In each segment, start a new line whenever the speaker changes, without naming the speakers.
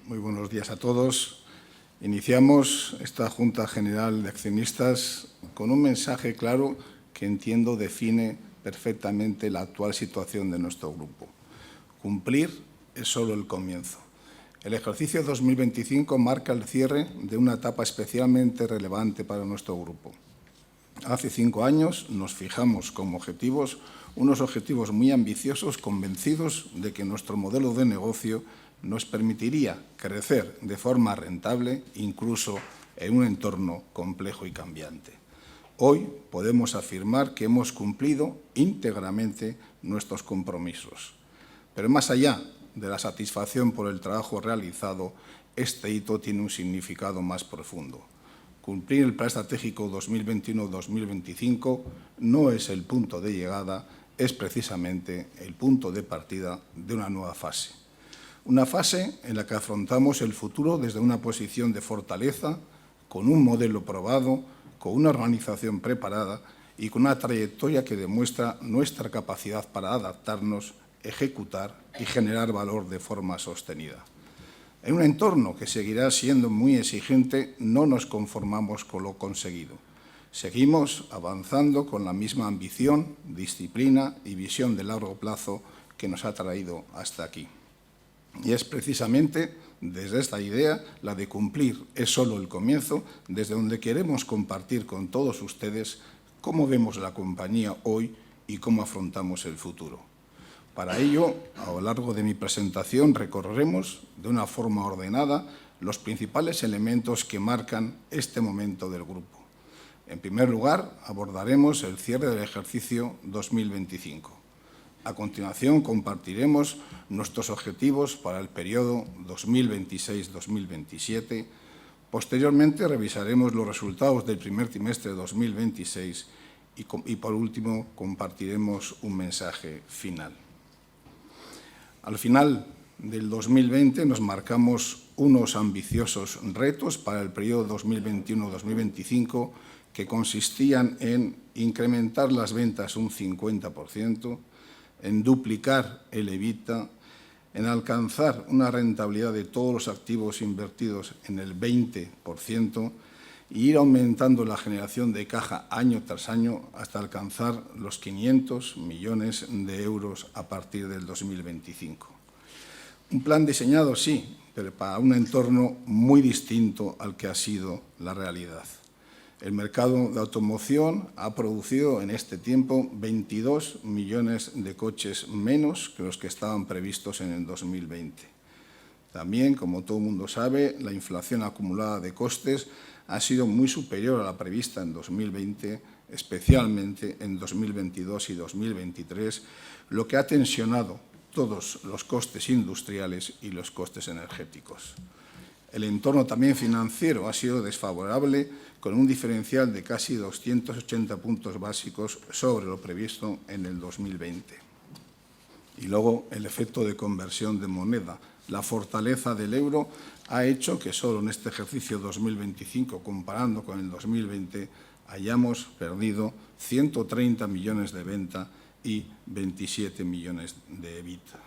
Muy buenos días a todos. Iniciamos esta Junta General de Accionistas con un mensaje claro que entiendo define perfectamente la actual situación de nuestro grupo. Cumplir es solo el comienzo. El ejercicio 2025 marca el cierre de una etapa especialmente relevante para nuestro grupo. Hace 5 años nos fijamos como objetivos unos objetivos muy ambiciosos, convencidos de que nuestro modelo de negocio nos permitiría crecer de forma rentable, incluso en un entorno complejo y cambiante. Hoy podemos afirmar que hemos cumplido íntegramente nuestros compromisos. Pero más allá de la satisfacción por el trabajo realizado, este hito tiene un significado más profundo. Cumplir el Plan Estratégico 2021-2025 no es el punto de llegada, es precisamente el punto de partida de una nueva fase. Una fase en la que afrontamos el futuro desde una posición de fortaleza, con un modelo probado, con una organización preparada y con una trayectoria que demuestra nuestra capacidad para adaptarnos, ejecutar y generar valor de forma sostenida. En un entorno que seguirá siendo muy exigente, no nos conformamos con lo conseguido. Seguimos avanzando con la misma ambición, disciplina y visión de largo plazo que nos ha traído hasta aquí. Y es precisamente desde esta idea, la de cumplir es solo el comienzo, desde donde queremos compartir con todos ustedes cómo vemos la compañía hoy y cómo afrontamos el futuro. Para ello, a lo largo de mi presentación, recorreremos de una forma ordenada los principales elementos que marcan este momento del grupo. En primer lugar, abordaremos el cierre del ejercicio 2025. A continuación, compartiremos nuestros objetivos para el periodo 2026-2027. Posteriormente, revisaremos los resultados del primer trimestre de 2026 y, por último, compartiremos un mensaje final. Al final del 2020 nos marcamos unos ambiciosos retos para el periodo 2021-2025 que consistían en incrementar las ventas un 50%, en duplicar el EBITDA, en alcanzar una rentabilidad de todos los activos invertidos en el 20% y ir aumentando la generación de caja año tras año hasta alcanzar los 500 millones de euros a partir del 2025. Un plan diseñado, sí, pero para un entorno muy distinto al que ha sido la realidad. El mercado de automoción ha producido en este tiempo 22 millones de coches menos que los que estaban previstos en el 2020. También, como todo el mundo sabe, la inflación acumulada de costes ha sido muy superior a la prevista en 2020, especialmente en 2022 y 2023, lo que ha tensionado todos los costes industriales y los costes energéticos. El entorno también financiero ha sido desfavorable, con un diferencial de casi 280 puntos básicos sobre lo previsto en el 2020. Y luego el efecto de conversión de moneda. La fortaleza del euro ha hecho que solo en este ejercicio 2025, comparando con el 2020, hayamos perdido 130 millones de venta y 27 millones de EBITDA.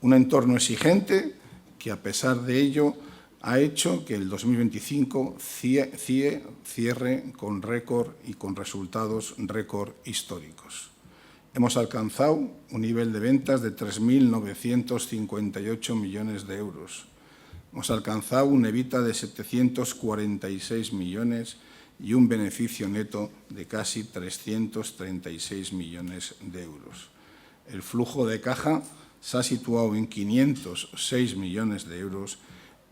Un entorno exigente que, a pesar de ello, ha hecho que el 2025 cierre con récord y con resultados récord históricos. Hemos alcanzado un nivel de ventas de 3.958 millones de euros. Hemos alcanzado un EBITDA de 746 millones y un beneficio neto de casi 336 millones de euros. El flujo de caja se ha situado en 506 millones de euros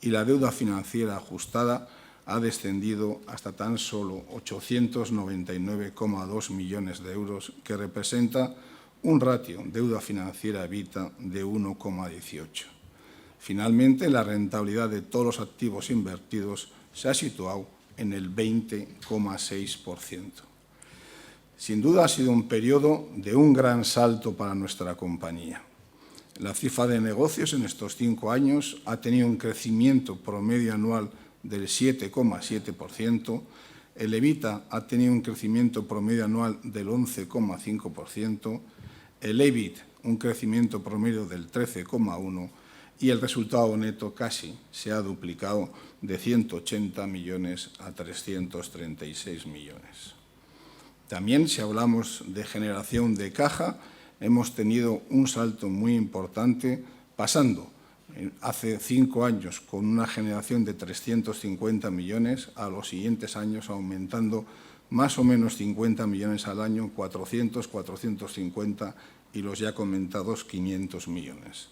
y la deuda financiera ajustada ha descendido hasta tan solo 899,2 millones de euros, que representa un ratio deuda financiera EBITDA de 1,18. Finalmente, la rentabilidad de todos los activos invertidos se ha situado en el 20,6%. Sin duda ha sido un periodo de un gran salto para nuestra compañía. La cifra de negocios en estos 5 años ha tenido un crecimiento promedio anual del 7,7%, el EBITDA ha tenido un crecimiento promedio anual del 11,5%, el EBIT un crecimiento promedio del 13,1% y el resultado neto casi se ha duplicado de 180 millones a 336 millones. También, si hablamos de generación de caja, hemos tenido un salto muy importante, pasando hace 5 años con una generación de 350 millones, a los siguientes años aumentando más o menos 50 millones al año, 400, 450 y los ya comentados 500 millones.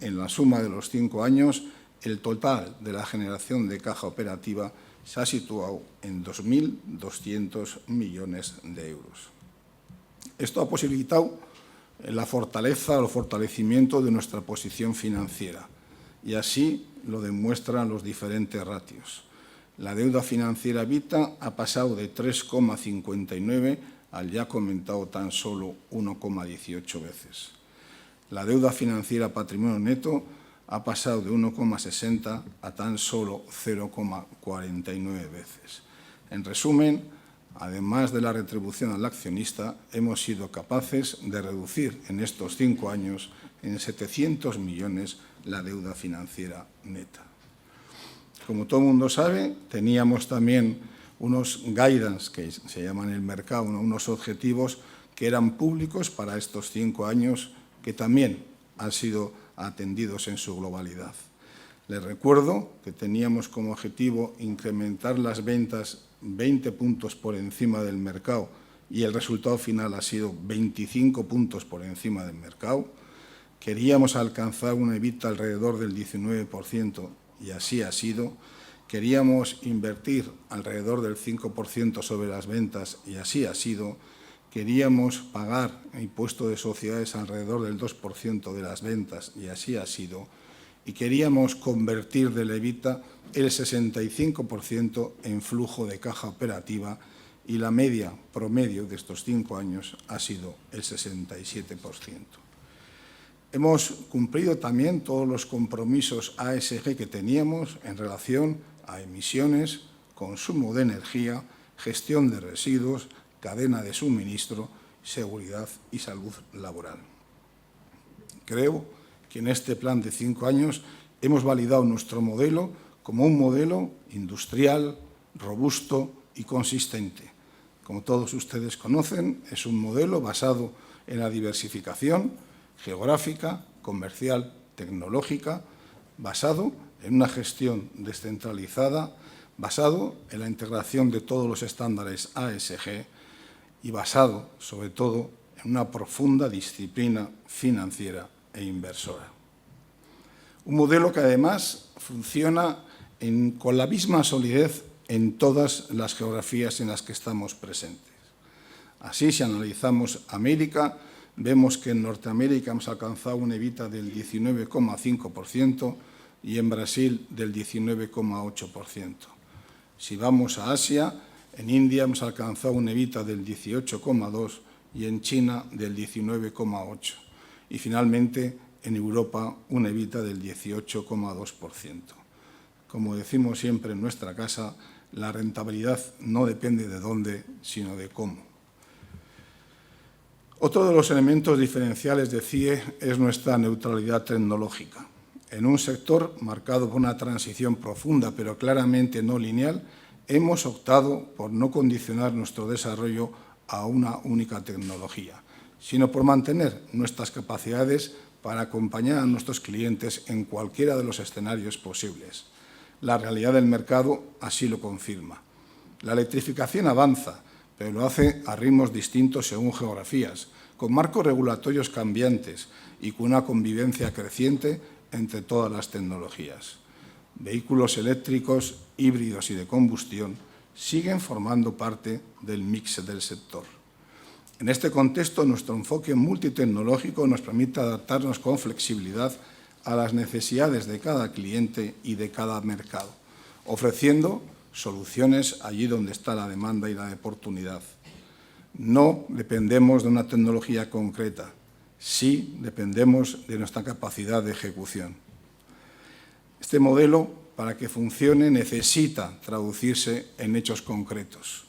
En la suma de los 5 años, el total de la generación de caja operativa se ha situado en 2.200 millones de euros. Esto ha posibilitado la fortaleza o el fortalecimiento de nuestra posición financiera y así lo demuestran los diferentes ratios. La deuda financiera EBITDA ha pasado de 3,59 al ya comentado tan solo 1,18 veces. La deuda financiera patrimonio neto ha pasado de 1,60 a tan solo 0,49 veces. En resumen, además de la retribución al accionista, hemos sido capaces de reducir en estos 5 años en 700 millones la deuda financiera neta. Como todo el mundo sabe, teníamos también unos guidance, que se llaman en el mercado, unos objetivos que eran públicos para estos 5 años, que también han sido atendidos en su globalidad. Les recuerdo que teníamos como objetivo incrementar las ventas 20 puntos por encima del mercado y el resultado final ha sido 25 puntos por encima del mercado. Queríamos alcanzar una EBITDA alrededor del 19% y así ha sido. Queríamos invertir alrededor del 5% sobre las ventas y así ha sido. Queríamos pagar impuesto de sociedades alrededor del 2% de las ventas y así ha sido. Y queríamos convertir del EBITDA el 65% en flujo de caja operativa y la media promedio de estos 5 años ha sido el 67%. Hemos cumplido también todos los compromisos ASG que teníamos en relación a emisiones, consumo de energía, gestión de residuos, cadena de suministro, seguridad y salud laboral. Creo que en este plan de 5 años hemos validado nuestro modelo como un modelo industrial, robusto y consistente. Como todos ustedes conocen, es un modelo basado en la diversificación geográfica, comercial, tecnológica, basado en una gestión descentralizada, basado en la integración de todos los estándares ASG y basado, sobre todo, en una profunda disciplina financiera e inversora. Un modelo que, además, funciona con la misma solidez en todas las geografías en las que estamos presentes. Así, si analizamos América, vemos que en Norteamérica hemos alcanzado una EBITDA del 19,5% y en Brasil del 19,8%. Si vamos a Asia, en India hemos alcanzado una EBITDA del 18,2% y en China del 19,8%. Y finalmente, en Europa, una EBITDA del 18,2%. Como decimos siempre en nuestra casa, la rentabilidad no depende de dónde, sino de cómo. Otro de los elementos diferenciales de CIE es nuestra neutralidad tecnológica. En un sector marcado por una transición profunda, pero claramente no lineal, hemos optado por no condicionar nuestro desarrollo a una única tecnología, sino por mantener nuestras capacidades para acompañar a nuestros clientes en cualquiera de los escenarios posibles. La realidad del mercado así lo confirma. La electrificación avanza, pero lo hace a ritmos distintos según geografías, con marcos regulatorios cambiantes y con una convivencia creciente entre todas las tecnologías. Vehículos eléctricos, híbridos y de combustión siguen formando parte del mix del sector. En este contexto, nuestro enfoque multitecnológico nos permite adaptarnos con flexibilidad a las necesidades de cada cliente y de cada mercado, ofreciendo soluciones allí donde está la demanda y la oportunidad. No dependemos de una tecnología concreta, sí dependemos de nuestra capacidad de ejecución. Este modelo, para que funcione, necesita traducirse en hechos concretos.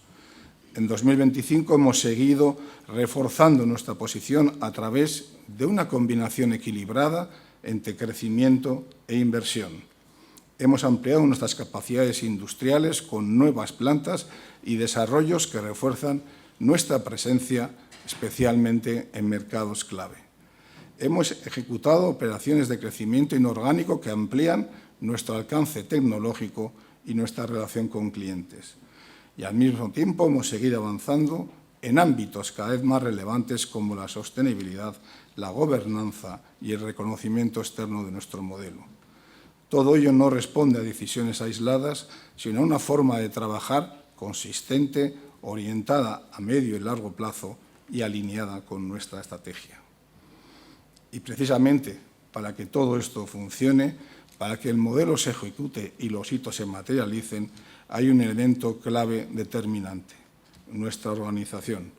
En 2025 hemos seguido reforzando nuestra posición a través de una combinación equilibrada entre crecimiento e inversión. Hemos ampliado nuestras capacidades industriales con nuevas plantas y desarrollos que refuerzan nuestra presencia, especialmente en mercados clave. Hemos ejecutado operaciones de crecimiento inorgánico que amplían nuestro alcance tecnológico y nuestra relación con clientes. Y al mismo tiempo hemos seguido avanzando en ámbitos cada vez más relevantes como la sostenibilidad, la gobernanza y el reconocimiento externo de nuestro modelo. Todo ello no responde a decisiones aisladas, sino a una forma de trabajar consistente, orientada a medio y largo plazo y alineada con nuestra estrategia. Y precisamente para que todo esto funcione, para que el modelo se ejecute y los hitos se materialicen, hay un elemento clave determinante: nuestra organización.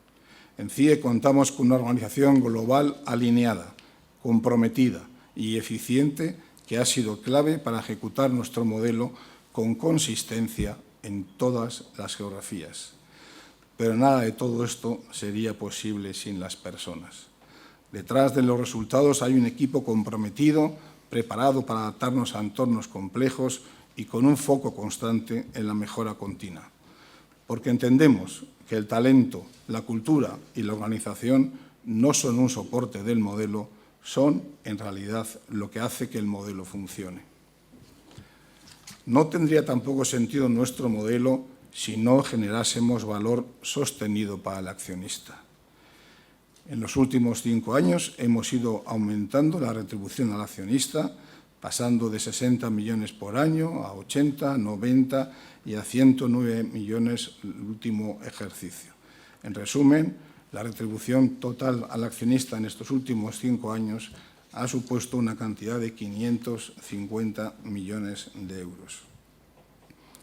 En CIE contamos con una organización global alineada, comprometida y eficiente que ha sido clave para ejecutar nuestro modelo con consistencia en todas las geografías. Pero nada de todo esto sería posible sin las personas. Detrás de los resultados hay un equipo comprometido, preparado para adaptarnos a entornos complejos y con un foco constante en la mejora continua. Porque entendemos que el talento, la cultura y la organización no son un soporte del modelo, son, en realidad, lo que hace que el modelo funcione. No tendría tampoco sentido nuestro modelo si no generásemos valor sostenido para el accionista. En los últimos 5 años hemos ido aumentando la retribución al accionista, pasando de 60 millones por año a 80, 90 y a 109 millones el último ejercicio. En resumen, la retribución total al accionista en estos últimos 5 años ha supuesto una cantidad de 550 millones de euros.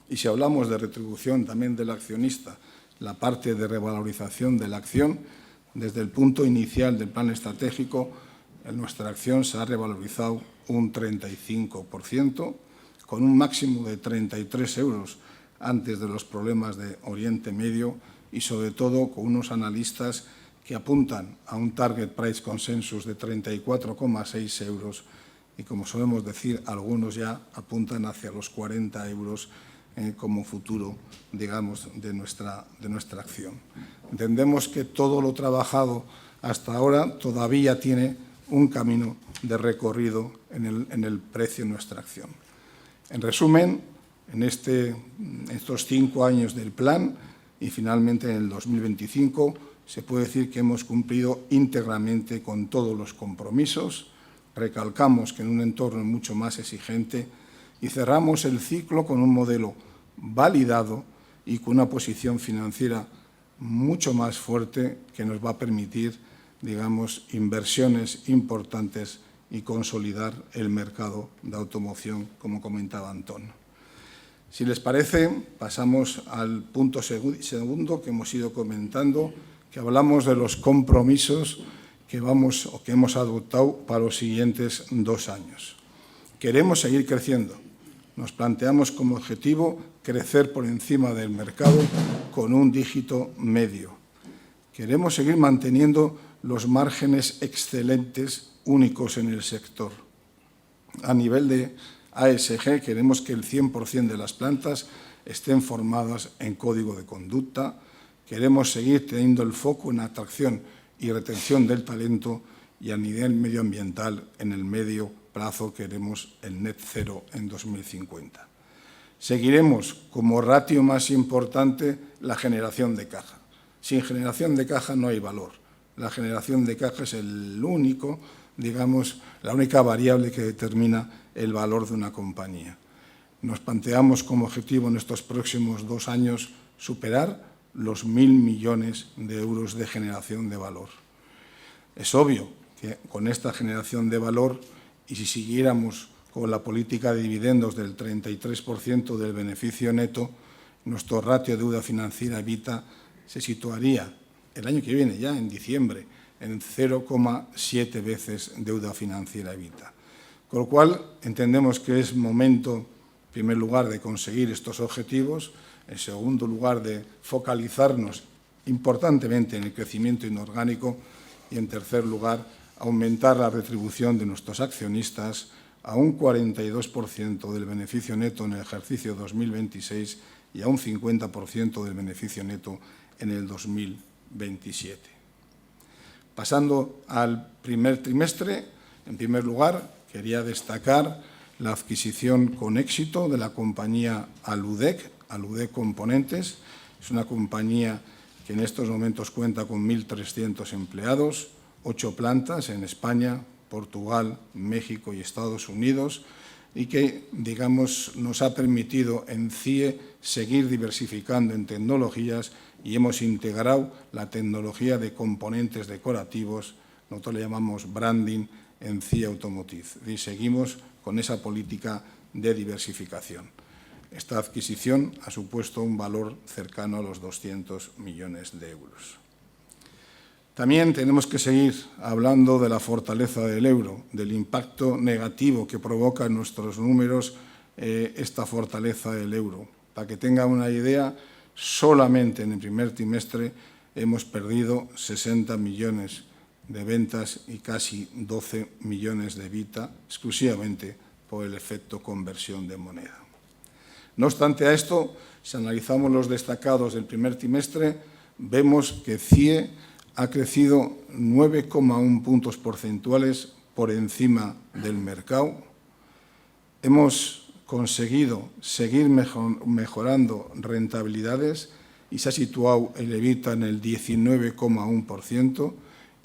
Y si hablamos de retribución también del accionista, la parte de revalorización de la acción, desde el punto inicial del plan estratégico, nuestra acción se ha revalorizado un 35%, con un máximo de 33 euros antes de los problemas de Oriente Medio y, sobre todo, con unos analistas que apuntan a un target price consensus de 34,6 euros y, como solemos decir, algunos ya apuntan hacia los 40 euros como futuro, digamos, de nuestra acción. Entendemos que todo lo trabajado hasta ahora todavía tiene un camino de recorrido en el precio de nuestra acción. En resumen, en estos 5 años del plan y finalmente en el 2025, se puede decir que hemos cumplido íntegramente con todos los compromisos. Recalcamos que en un entorno mucho más exigente y cerramos el ciclo con un modelo validado y con una posición financiera mucho más fuerte que nos va a permitir, digamos, inversiones importantes y consolidar el mercado de automoción, como comentaba Antón. Si les parece, pasamos al punto segundo que hemos ido comentando, que hablamos de los compromisos que hemos adoptado para los siguientes 2 años. Queremos seguir creciendo. Nos planteamos como objetivo crecer por encima del mercado con un dígito medio. Queremos seguir manteniendo los márgenes excelentes únicos en el sector. A nivel de ASG, queremos que el 100% de las plantas estén formadas en código de conducta. Queremos seguir teniendo el foco en atracción y retención del talento y a nivel medioambiental, en el medio plazo, queremos el net cero en 2050. Seguiremos como ratio más importante la generación de caja. Sin generación de caja no hay valor. La generación de caja es la única variable que determina el valor de una compañía. Nos planteamos como objetivo en estos próximos 2 años superar los 1.000 millones de euros de generación de valor. Es obvio que con esta generación de valor, y si siguiéramos con la política de dividendos del 33% del beneficio neto, nuestro ratio de deuda financiera EBITDA se situaría el año que viene, ya en diciembre, en 0,7 veces deuda financiera EBITDA. Con lo cual, entendemos que es momento, en primer lugar, de conseguir estos objetivos, en segundo lugar, de focalizarnos importantemente en el crecimiento inorgánico y, en tercer lugar, aumentar la retribución de nuestros accionistas a un 42% del beneficio neto en el ejercicio 2026 y a un 50% del beneficio neto en el 2027. Pasando al primer trimestre, en primer lugar, quería destacar la adquisición con éxito de la compañía Aludec Componentes. Es una compañía que en estos momentos cuenta con 1.300 empleados, 8 plantas en España, Portugal, México y Estados Unidos, y que, digamos, nos ha permitido en CIE seguir diversificando en tecnologías y hemos integrado la tecnología de componentes decorativos, nosotros le llamamos branding, en CIE Automotive, y seguimos con esa política de diversificación. Esta adquisición ha supuesto un valor cercano a los 200 millones de euros. También tenemos que seguir hablando de la fortaleza del euro, del impacto negativo que provoca en nuestros números esta fortaleza del euro. Para que tenga una idea, solamente en el primer trimestre hemos perdido 60 millones de ventas y casi 12 millones de EBITDA, exclusivamente por el efecto conversión de moneda. No obstante a esto, si analizamos los destacados del primer trimestre, vemos que CIE ha crecido 9,1 puntos porcentuales por encima del mercado. Hemos conseguido seguir mejorando rentabilidades y se ha situado el EBITDA en el 19,1%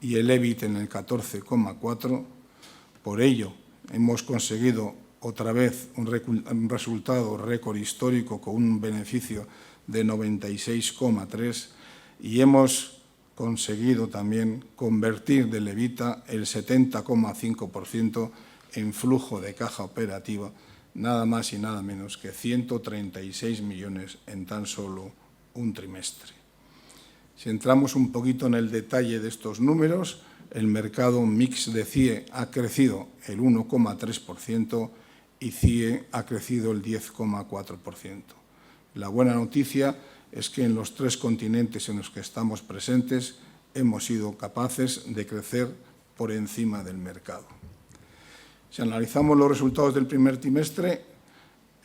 y el EBIT en el 14,4%. Por ello, hemos conseguido otra vez un resultado récord histórico con un beneficio de 96,3% y hemos conseguido también convertir del EBITDA el 70,5% en flujo de caja operativa, nada más y nada menos que 136 millones en tan solo un trimestre. Si entramos un poquito en el detalle de estos números, el mercado mix de CIE ha crecido el 1,3% y CIE ha crecido el 10,4%. La buena noticia es que en los 3 continentes en los que estamos presentes hemos sido capaces de crecer por encima del mercado. Si analizamos los resultados del primer trimestre,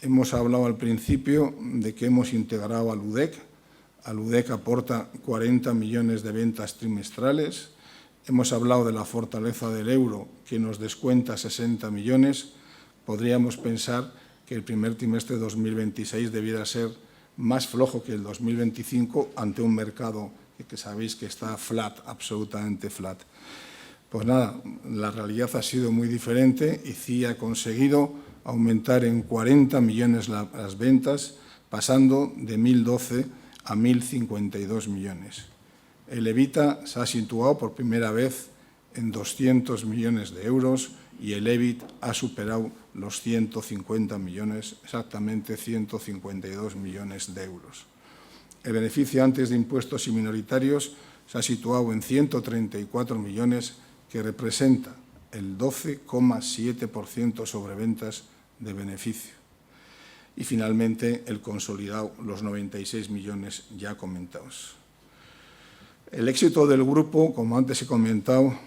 hemos hablado al principio de que hemos integrado a Aludec. Aludec aporta 40 millones de ventas trimestrales. Hemos hablado de la fortaleza del euro, que nos descuenta 60 millones. Podríamos pensar que el primer trimestre de 2026 debiera ser más flojo que el 2025 ante un mercado que sabéis que está flat, absolutamente flat. Pues nada, la realidad ha sido muy diferente y CIE ha conseguido aumentar en 40 millones las ventas, pasando de 1.012 a 1.052 millones. El EBITDA se ha situado por primera vez en 200 millones de euros y el EBIT ha superado los 150 millones, exactamente 152 millones de euros. El beneficio antes de impuestos y minoritarios se ha situado en 134 millones, que representa el 12,7% sobre ventas de beneficio. Y finalmente el consolidado, los 96 millones ya comentados. El éxito del grupo, como antes he comentado,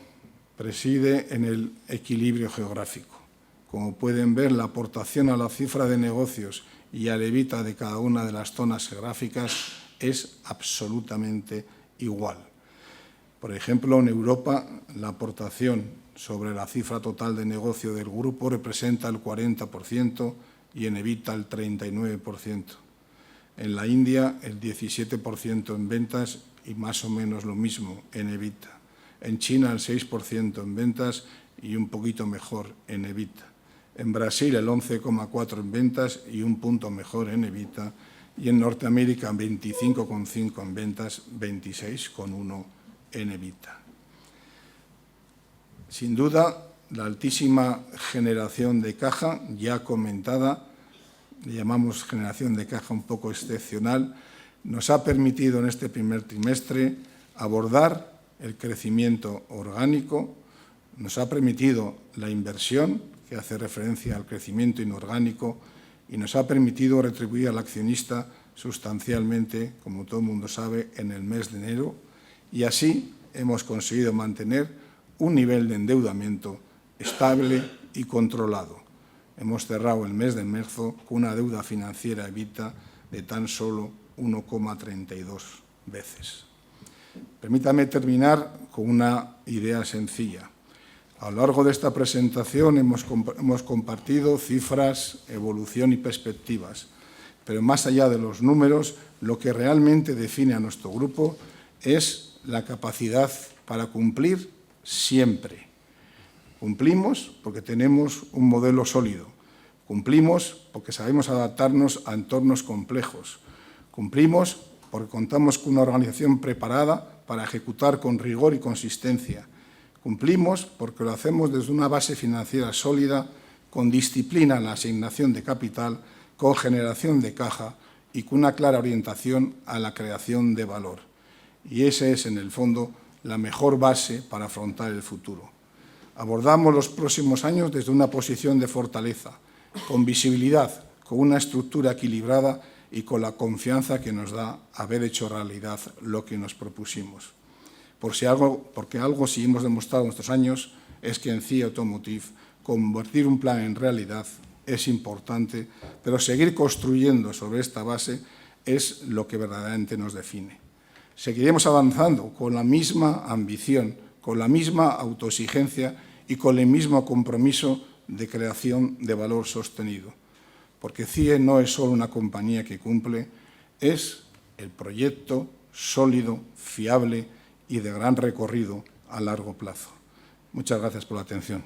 reside en el equilibrio geográfico. Como pueden ver, la aportación a la cifra de negocios y al EBITDA de cada una de las zonas geográficas es absolutamente igual. Por ejemplo, en Europa, la aportación sobre la cifra total de negocio del grupo representa el 40% y en EBITDA el 39%. En la India, el 17% en ventas y más o menos lo mismo en EBITDA. En China, el 6% en ventas y un poquito mejor en EBITDA. En Brasil, el 11,4% en ventas y un punto mejor en EBITDA. Y en Norteamérica, 25,5% en ventas, 26,1% en EBITDA. Sin duda, la altísima generación de caja, ya comentada, le llamamos generación de caja un poco excepcional, nos ha permitido en este primer trimestre abordar el crecimiento orgánico, nos ha permitido la inversión, que hace referencia al crecimiento inorgánico, y nos ha permitido retribuir al accionista sustancialmente, como todo el mundo sabe, en el mes de enero, y así hemos conseguido mantener un nivel de endeudamiento estable y controlado. Hemos cerrado el mes de marzo con una deuda financiera EBITDA de tan solo 1,32 veces. Permítame terminar con una idea sencilla. A lo largo de esta presentación hemos compartido cifras, evolución y perspectivas, pero más allá de los números, lo que realmente define a nuestro grupo es la capacidad para cumplir siempre. Cumplimos porque tenemos un modelo sólido. Cumplimos porque sabemos adaptarnos a entornos complejos. Cumplimos porque contamos con una organización preparada para ejecutar con rigor y consistencia. Cumplimos porque lo hacemos desde una base financiera sólida, con disciplina en la asignación de capital, con generación de caja y con una clara orientación a la creación de valor. Y esa es, en el fondo, la mejor base para afrontar el futuro. Abordamos los próximos años desde una posición de fortaleza, con visibilidad, con una estructura equilibrada y con la confianza que nos da haber hecho realidad lo que nos propusimos. Porque algo sí hemos demostrado en estos años es que en CIE Automotive convertir un plan en realidad es importante, pero seguir construyendo sobre esta base es lo que verdaderamente nos define. Seguiremos avanzando con la misma ambición, con la misma autoexigencia y con el mismo compromiso de creación de valor sostenido. Porque CIE no es solo una compañía que cumple, es el proyecto sólido, fiable y de gran recorrido a largo plazo. Muchas gracias por la atención.